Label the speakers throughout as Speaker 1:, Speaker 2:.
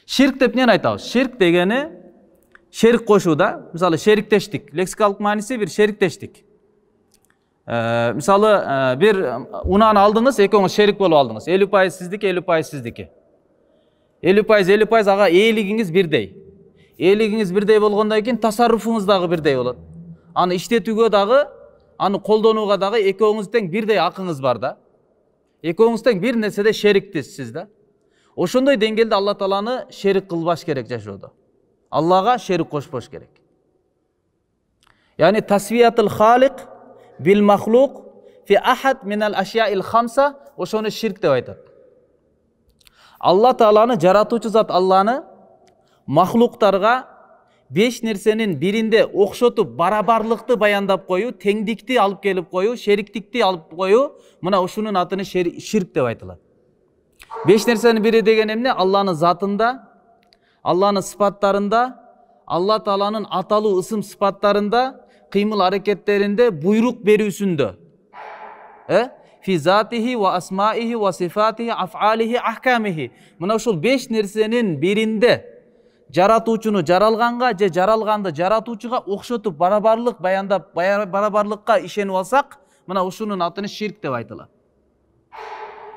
Speaker 1: Şirk деп нені айтабыз? Şirk degeni şerik koşuda, мысалы şeriktештик, лексикалык маанisi bir şeriktештик. Мысалы bir unаны алдыңыз, экөөңүз şerik болуп алдыңыз. 50% sizdiki, 50% sizdiki. 50% ага ээлигиңиz бирдей. Ээлигиңиz бирдей болгондон кийин тасарруфуңуз дагы бирдей болот. Аны иштетүүгө дагы, аны колдонууга дагы экөөңүз тең бирдей акыңыз бар да. Экөөңүз тең бир нерседе шериктесиз да. Ошондой деңгээлде Алла Тааланы шерик кылбаш керек жашоодо. Аллага шерик кошпош керек. Yani tasviyatul halik bil mahluk fi ahad minal aşya'il khamsa oşonu şirk деп айтат. Allah Taalаны жаратуучу зат Алланы махлуктарга 5 нерсенин биринде окшотуп барабарлыкты баяндап коюу, теңдикти алып келип коюу, шериктикти алып коюу, мына ушунун атыны ширк деп айтылат. 5 нерсенин бири деген эмне? Алланын затында, Алланын сыпаттарында, Алла Тааланын аталуу ысым сыпаттарында, кыймыл аракеттеринде, буйрук берүүсүндө. Fi zatihi wa asmaihi wa sifatihi af'alihi ahkamihi. Мына ушул 5 нерсенин биринде жаратуучуну жаралганга же жаралганды жаратуучуга окшотуп барабарлык баяндап, барабарлыкка ишенип алсак, мына ушунун атыны ширк деп айтылат.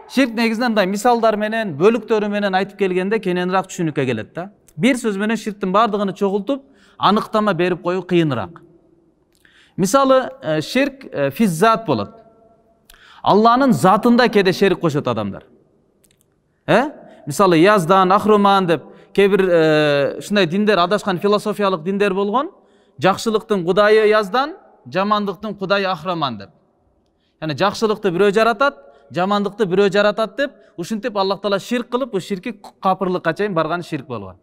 Speaker 1: Ширк негизинен мындай мисалдар менен, бөлүктөрү менен айтып келгенде кененирээк түшүнүккө келет да. Бир сөз менен ширктин бардыгын чогултуп, аныктама берип коюу кыйыныраак. Мисалы, ширк физзат болот. Алланын затында кеде шерик кошот адамдар. Мисалы, Яздан, Ахруман деп кебир ушундай диндер, адашкан философиялык диндер болгон, жакшылыктын кудайы Яздан, жамандыктын кудайы Ахруман деп. Yani жакшылыкты бирөө жаратат, жамандыкты бирөө жаратат деп, ушинтип Аллах Таала ширк кылып, бул ширки капырлыкка чейин барган ширк болгон.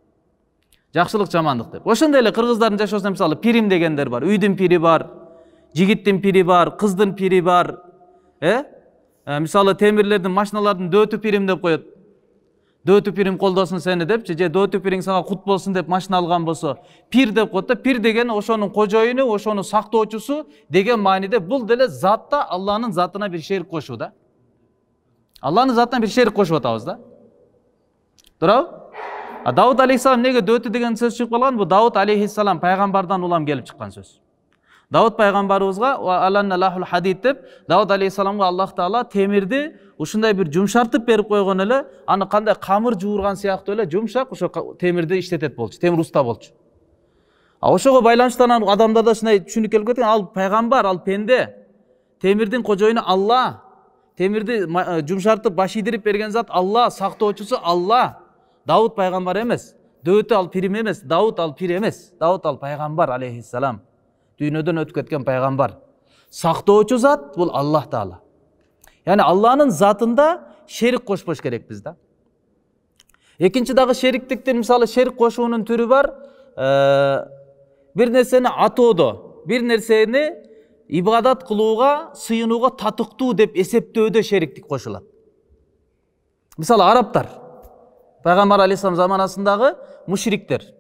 Speaker 1: Жакшылык, жамандык деп. Ошондой эле кыргыздардын жашоосунда мисалы пирим дегендер бар, үйдүн пири бар, жигиттин пири бар, кыздын пири бар. Мисалы темирлердин, машиналардын дөөтү пирим деп коет. Дөөтү пирим колдосун сени депчи, же дөөтү пириң сага кут болсун деп машина алган болсо, пир деп коет да. Пир деген ошонун кожоюну, ошону сактоочусу деген мааниде бул деле затта Алланын затына бир шерик кошуу да. Алланын затына бир шерик кошуп атабыз да. Туурабы? Давуд алейхиссалам неге дөөтү деген сөз чыгып калган? Бул Давуд алейхиссалам пайгамбардан улам келип чыккан сөз. Давуд пайгамбарыбызга аланна лахул хадид деп Давуд алейхиссаламга Аллах Таала темирди ушундай бир жумшартып берип койгон эле, аны кандай камыр жуурган сыяктуу эле жумшак ошо темирди иштетет болчу, темир уста болчу. Ошого байланыштан адамдарда ушундай түшүнүк келип кеткен, ал пайгамбар, ал пенде. Темирдин кожоюну Алла. Темирди жумшартып баш ийдирип берген зат Алла, сактоочусу Алла. Давуд пайгамбар эмес. Дөөтү ал пирим эмес, Давуд ал пир эмес. Давуд ал пайгамбар алейхиссалам. Дүйнөдөн өтүп кеткен пайгамбар. Сактоочу зат бул Аллах Таала. Yani Allah'ın zatında şerik koşpoş gerek bizde. Ekinci dağı şeriktіктен misалы şerik koşuğunun türü var. Bir nerseni atoodo, bir nerseni ibadat kılууга, sıyınууга tatıktуу деп eseptөөдө şeriktik koşulat. Misалы Araplar, Peygamber Aleyhisselam zamanasındağı müşrikler.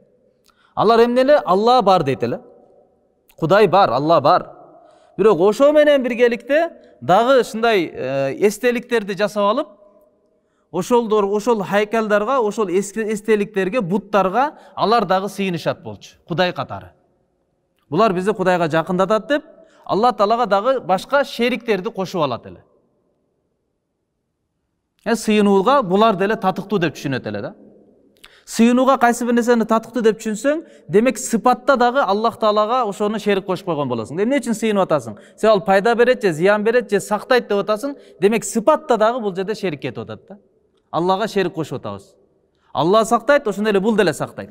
Speaker 1: Алар эмнеле? Allah бар дейтеле. Kuday бар, Allah бар. Бирок ошо менен биргеликте дагы ушундай эстеликтерди жасап алып, ошол хайкалдарга, ошол эстеликтерге, буттарга алар дагы сыйынышат болчу, Кудай катары. Булар бизди Кудайга жакындатат деп, Алла Таалага дагы башка шериктерди кошуп алат эле. Сыйынууга булар деле татыктуу деп түшүнөт эле да. Сыйынууга кайсы бир нерсени татыктуу деп түшүнсөң, демек сыпатта дагы Аллах Таалага ошону шерик кошуп койгон болосуң. Эмне үчүн сыйынып атасың? Сен ал пайда берет же зыян берет же сактайт деп атасың, демек сыпатта дагы бул жерде шерик кетип атат да. Аллага шерик кошуп атабыз. Алла сактайт, ошондой эле бул деле сактайт.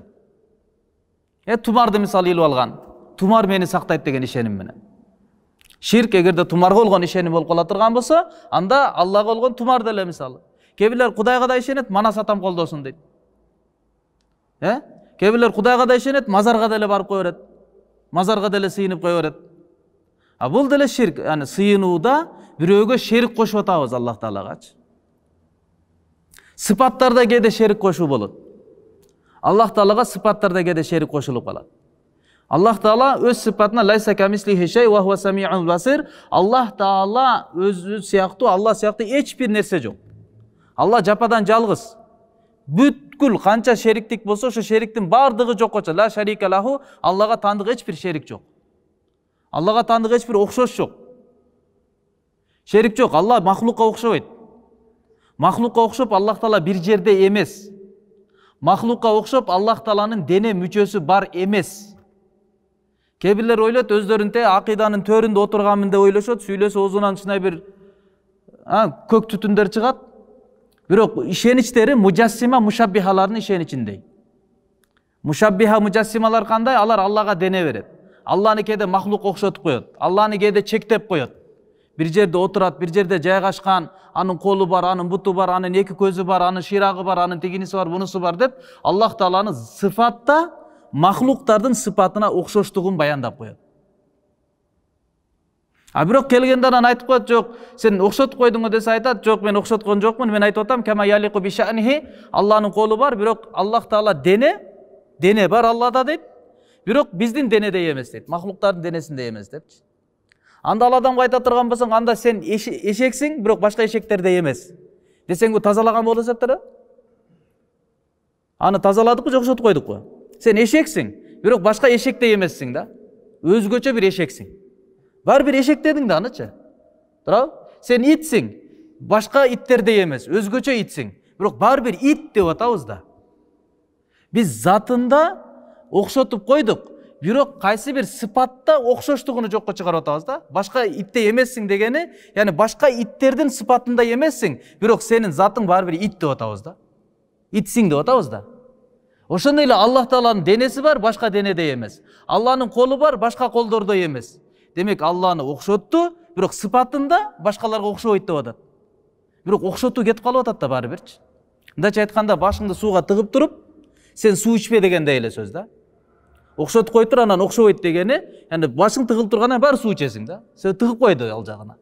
Speaker 1: Тумарды мисалы илип алган. Тумар мени сактайт деген ишеним менен. Ширк эгерде тумарга болгон ишеним болуп кала турган болсо, анда Аллага болгон тумар деле мисалы. Кээ Кудайга да ишенет, манас атам колдосун дейт. Кээ Кудайга да ишенет, мазарга деле барып кое берет. Мазарга деле сыйынып кое берет. Бул деле ширк, yani сыйынууда бирөөгө шерик кошуп атабыз Аллах Таалагачы. Сыпаттарда кээде шерик кошуу болот. Аллах Таалага сыпаттарда кээде шерик кошулуп калат. Аллах Таала өз сыпатына лайса камислихи шей ва хуа самиун басир. Аллах Таала өзү сыяктуу, Алла сыяктуу эч бир нерсе жок. Алла жападан жалгыз. бүткүл канча шериктик болсо ошо шериктин бардыгы жокко чыгат. Ла шарика лаху, Аллага тандык эч бир шерик жок. Аллага тандык эч бир окшош жок. Шерик жок. Алла махлукка окшобойт. Махлукка окшоп Аллах Таала бир жерде эмес. Махлукка окшоп Аллах Тааланын дене мүчөсү бар эмес. Кээ бирлер ойлойт өздөрүн акыйданын төрүндө отурганмын деп ойлошот, сүйлөсө оозунан ушундай бир көк түтүндөр чыгат. Бирок ишеничтери мужассима мушаббихалардын ишеничиндей. Мушаббиха мужассималар кандай? Алар Аллага дене берет. Алланы кээде махлук окшотуп коет. Алланы кээде чектеп коет. Бир жерде отурат, бир жерде жайгашкан, анын колу бар, анын буту бар, анын эки көзү бар, анын ширагы бар, анын тигиниси бар, бунусу бар деп Аллах Тааланы сыфатта махлуктардын сыпатына окшоштугун баяндап коет. Бирок келгенде анан айтып коет, жок, сен окшотуп койдуңбу десе айтат, жок, мен окшоткон жокмун, мен айтып атам, кама ялику би ша'нихи, Алланын колу бар, бирок Аллах Таала дене бар Аллада дейт. Бирок биздин денедей эмес дейт, махлуктардын денесиндей эмес депчи. Анда ал адамга айта турган болсоң, анда сен эшексиң, бирок башка эшектердей эмес десең, бу тазалаган болуп эсептелет. Аны тазаладыкпы, жок окшотуп койдукпу? Сен эшексиң, бирок башка эшектей эмессиң да. Өзгөчө бир эшексиң. Бар бир эшек дедиң да анычы. Туурабы? Сен итсиң, башка иттердей эмес, өзгөчө итсиң. Бирок бар бир ит деп атабыз да. Биз затында окшотуп койдук, бирок кайсы бир сыпатта окшоштугуну жокко чыгарып атабыз да. Башка иттей эмессиң дегени, яны башка иттердин сыпатында эмессиң, бирок сенин затың бар бир ит деп атабыз да. Итсиң деп атабыз да. Ошондой эле Аллах Тааланын денеси бар, башка денедей эмес. Алланын колу бар, башка колдордой эмес. Демек Алланы окшотту, бирок сыпатында башкаларга окшобойт деп атат. Бирок окшотуу кетип калып атат да баары бирчи. Мындайча айтканда, башыңды сууга тыгып туруп, сен суу ичпе дегендей эле сөз да. Окшотуп коюп туруп анан окшобойт дегени, яны башың тыгылып тургандан баары суу ичесиң да. Сен тыгып койду ал жагына.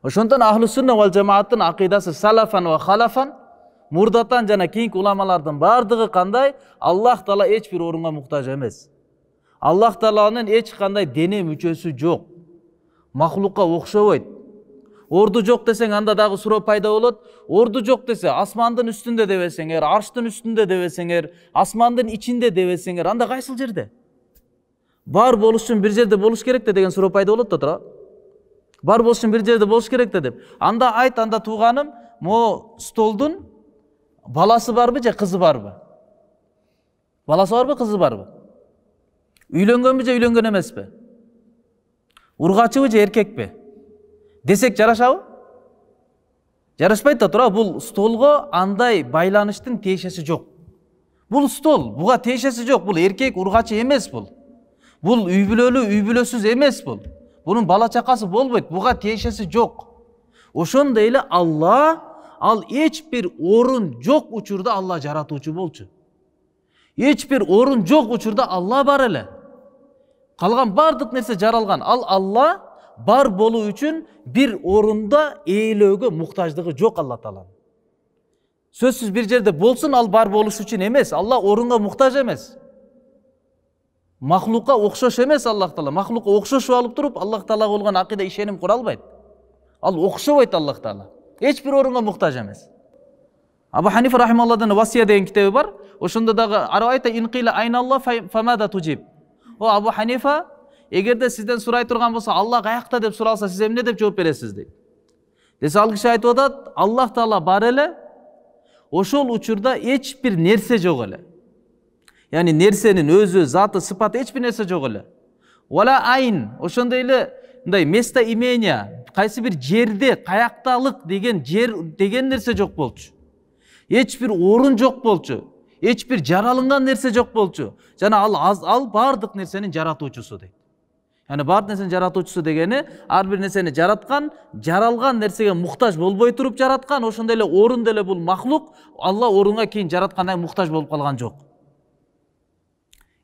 Speaker 1: Ошондон ахлу сунна вал жамааттын акыйдасы салафан ва халафан, мурдатан жана кийинки уламалардын бардыгы кандай? Аллах Таала эч бир орунга муктаж эмес. Аллах Тааланын эч кандай дене мүчөсү жок. Махлукка окшобойт. Орду жок десең, анда дагы суроо пайда болот. Орду жок десе, асмандын үстүндө дебесеңер, арштын үстүндө дебесеңер, асмандын ичинде дебесеңер, анда кайсыл жерде? Бар болуш үчүн бир жерде болуш керек деген суроо пайда болот да тура. Бар болуш үчүн бир жерде болуш керек деп. Анда айт, анда тууганым, мо столдун баласы барбы же кызы барбы? Баласы барбы, кызы барбы? Үйлөнгөнбү же үйлөнгөн эмеспи? Ургачыбы же эркекпи? Десек жарашабы? Жарашпайт да тура. Бул столго андай байланыштын тиешеси жок. Бул стол, буга тиешеси жок. Бул эркек ургачы эмес бул. Бул үй бүлөлүү, үй бүлөсүз эмес бул. Бунун бала чакасы болбойт. Буга тиешеси жок. Ошондой эле Алла, ал эч бир орун жок учурда Алла жаратуучу болчу. Эч бир орун жок учурда Алла бар эле. Калган бардык нерсе жаралган. Ал Алла бар болуу үчүн бир орунда ээлөөгө муктаждыгы жок Алла Тааланын. Сөзсүз бир жерде болсун, ал бар болуш үчүн эмес. Алла орунга муктаж эмес. Махлукка окшош эмес Аллах Таала. Махлукка окшошуп алып туруп, Аллах Таалага болгон акыйда ишеним кура албайт. Ал окшобойт Аллах Таала. Эч бир орунга муктаж эмес. Абу Ханифа рахималлахдын Васия деген китеби бар. Ошондо дагы арайта инкила айналла фамада туджиб. О Абу Ханифа, эгерде сизден сурай турган болсо, Алла каякта деп суралса, сиз эмне деп жооп бересиз дейт. Десе ал киши айтып атат, Аллах Таала бар эле, ошол учурда эч бир нерсе жок эле. Яни нерсенин өзү, заты, сыпаты эч бир нерсе жок эле. Вала айн, ошондой эле мындай место имения, кайсы бир жерде, каякталык деген жер деген нерсе жок болчу. Эч бир орун жок болчу. Эч бир жаралынган нерсе жок болчу. Жана ал бардык нерсенин жаратуучусу дейт. Яни бардык нерсенин жаратуучусу дегени, ар бир нерсени жараткан, жаралган нерсеге муктаж болбой туруп жараткан, ошондой эле орун деле бул махлук, Алла орунга кийин жараткандай муктаж болуп калган жок.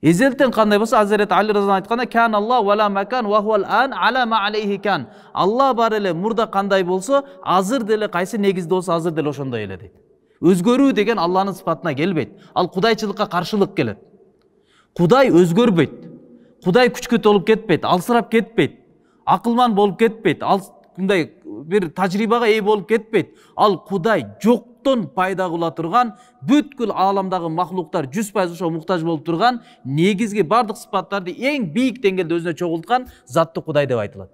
Speaker 1: Эзелтен кандай болсо, Азирет Али разы айтканда, кан Алла вала макан ва хуал ан ала ма алейхи кан. Алла бар эле, мурда кандай болсо, азыр деле кайсы негизде болсо, азыр деле ошондой эле дейт. Өзгөрүү деген Алланын сыпатына келбейт. Ал кудайчылыкка каршылык келет. Кудай өзгөрбөйт. Кудай күчкө толуп кетпейт, алсырап кетпейт. Акылман болуп кетпейт. Ал мындай бир тажрыйбага ээ болуп кетпейт. Ал Кудай жок топтон пайда кыла турган, бүткүл ааламдагы махлуктар 100% ошо муктаж болуп турган, негизги бардык сыпаттарды эң бийик деңгээлде өзүнө чогулткан заттуу Кудай деп айтылат.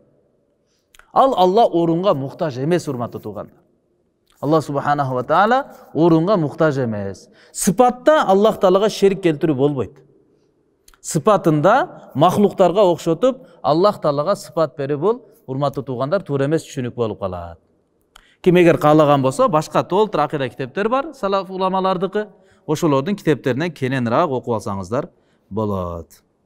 Speaker 1: Ал Алла орунга муктаж эмес, урматтуу туугандар. Алла субханаху ва таала орунга муктаж эмес. Сыпатта Аллах таалага шерик келтирүү болбойт. Сыпатында махлуктарга окшотуп Аллах таалага сыпат берүү бул, урматтуу туугандар, туура эмес түшүнүк болуп калат. Ким эгер каалаган болсо, башка толтур акыйда китептер бар, салаф уламалардыкы. Ошолордун китептеринен кененирээк окуп алсаңыздар болот.